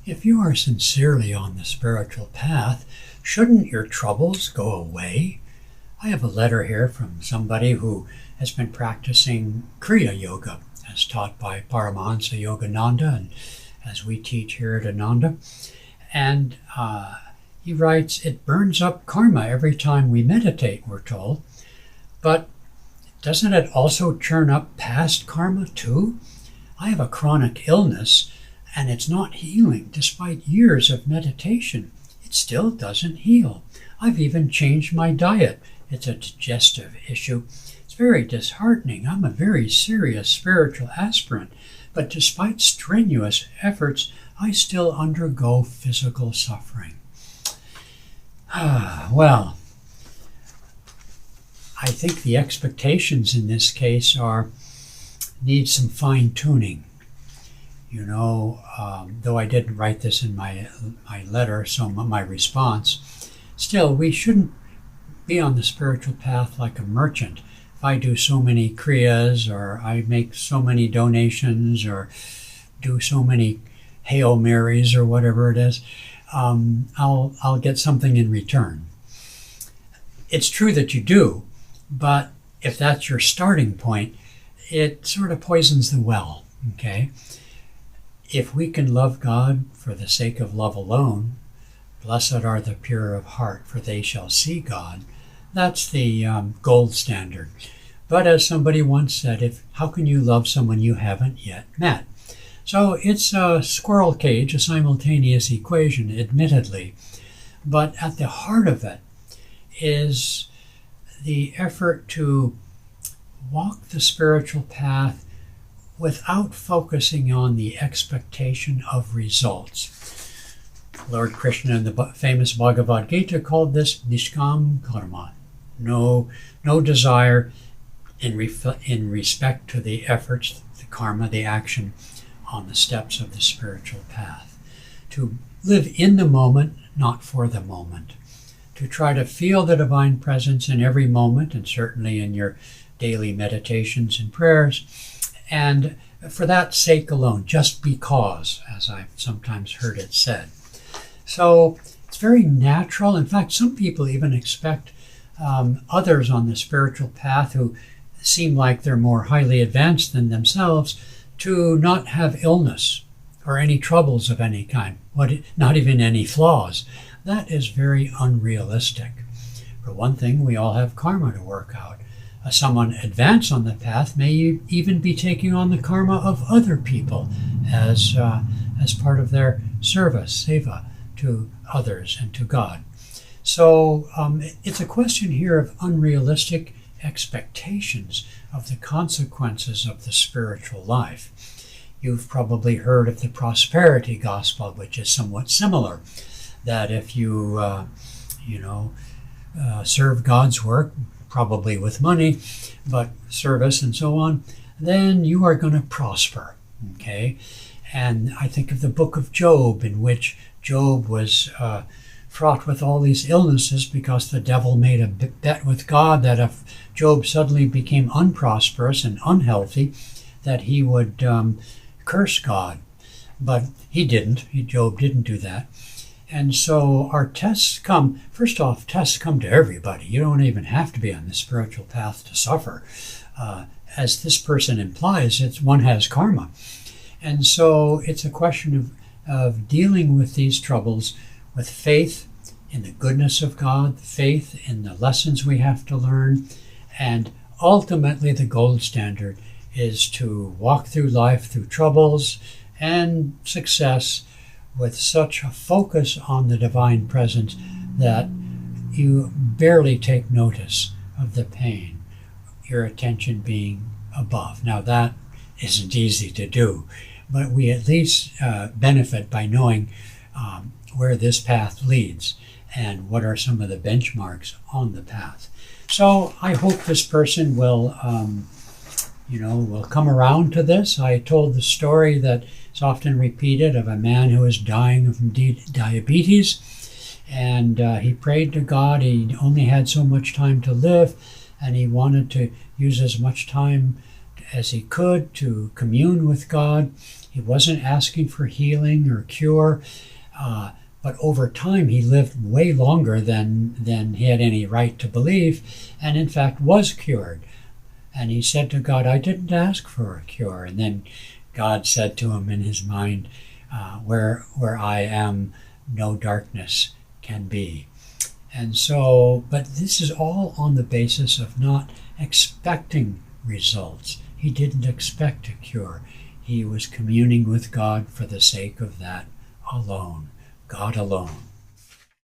If you are sincerely on the spiritual path, shouldn't your troubles go away? I have a letter here from somebody who has been practicing Kriya Yoga, as taught by Paramhansa Yogananda, and as we teach here at Ananda. And he writes, it burns up karma every time we meditate, we're told. But doesn't it also churn up past karma too? I have a chronic illness, and it's not healing despite years of meditation. It still doesn't heal. I've even changed my diet. It's a digestive issue. It's very disheartening. I'm a very serious spiritual aspirant, but despite strenuous efforts, I still undergo physical suffering. Well, I think the expectations in this case need some fine-tuning. You know, though I didn't write this in my letter, so my response, still, we shouldn't be on the spiritual path like a merchant. If I do so many kriyas, or I make so many donations, or do so many Hail Marys, or whatever it is, I'll get something in return. It's true that you do, but if that's your starting point, it sort of poisons the well, okay? If we can love God for the sake of love alone, blessed are the pure of heart, for they shall see God. That's the gold standard. But as somebody once said, how can you love someone you haven't yet met? So it's a squirrel cage, a simultaneous equation, admittedly. But at the heart of it is the effort to walk the spiritual path without focusing on the expectation of results. Lord Krishna in the famous Bhagavad Gita called this nishkam karma. No desire in respect to the efforts, the karma, the action on the steps of the spiritual path. To live in the moment, not for the moment. To try to feel the divine presence in every moment, and certainly in your daily meditations and prayers, and for that sake alone, just because, as I've sometimes heard it said. So it's very natural. In fact, some people even expect others on the spiritual path who seem like they're more highly advanced than themselves to not have illness or any troubles of any kind, not even any flaws. That is very unrealistic. For one thing, we all have karma to work out. Someone advanced on the path may even be taking on the karma of other people as part of their service, seva, to others and to God. So it's a question here of unrealistic expectations of the consequences of the spiritual life. You've probably heard of the prosperity gospel, which is somewhat similar, that if you, serve God's work, probably with money, but service and so on, then you are going to prosper, okay? And I think of the book of Job, in which Job was fraught with all these illnesses because the devil made a bet with God that if Job suddenly became unprosperous and unhealthy, that he would curse God. But he didn't. Job didn't do that. And so our tests come, first off, tests come to everybody. You don't even have to be on the spiritual path to suffer. As this person implies, one has karma. And so it's a question of dealing with these troubles with faith in the goodness of God, faith in the lessons we have to learn, and ultimately the gold standard is to walk through life through troubles and success with such a focus on the divine presence that you barely take notice of the pain, your attention being above. Now that isn't easy to do, but we at least benefit by knowing where this path leads and what are some of the benchmarks on the path. So I hope this person will come around to this. I told the story that is often repeated of a man who was dying of diabetes, and he prayed to God. He only had so much time to live, and he wanted to use as much time as he could to commune with God. He wasn't asking for healing or cure, but over time he lived way longer than he had any right to believe, and in fact was cured. And he said to God, I didn't ask for a cure. And then God said to him in his mind, where I am, no darkness can be. And so, but this is all on the basis of not expecting results. He didn't expect a cure. He was communing with God for the sake of that alone, God alone.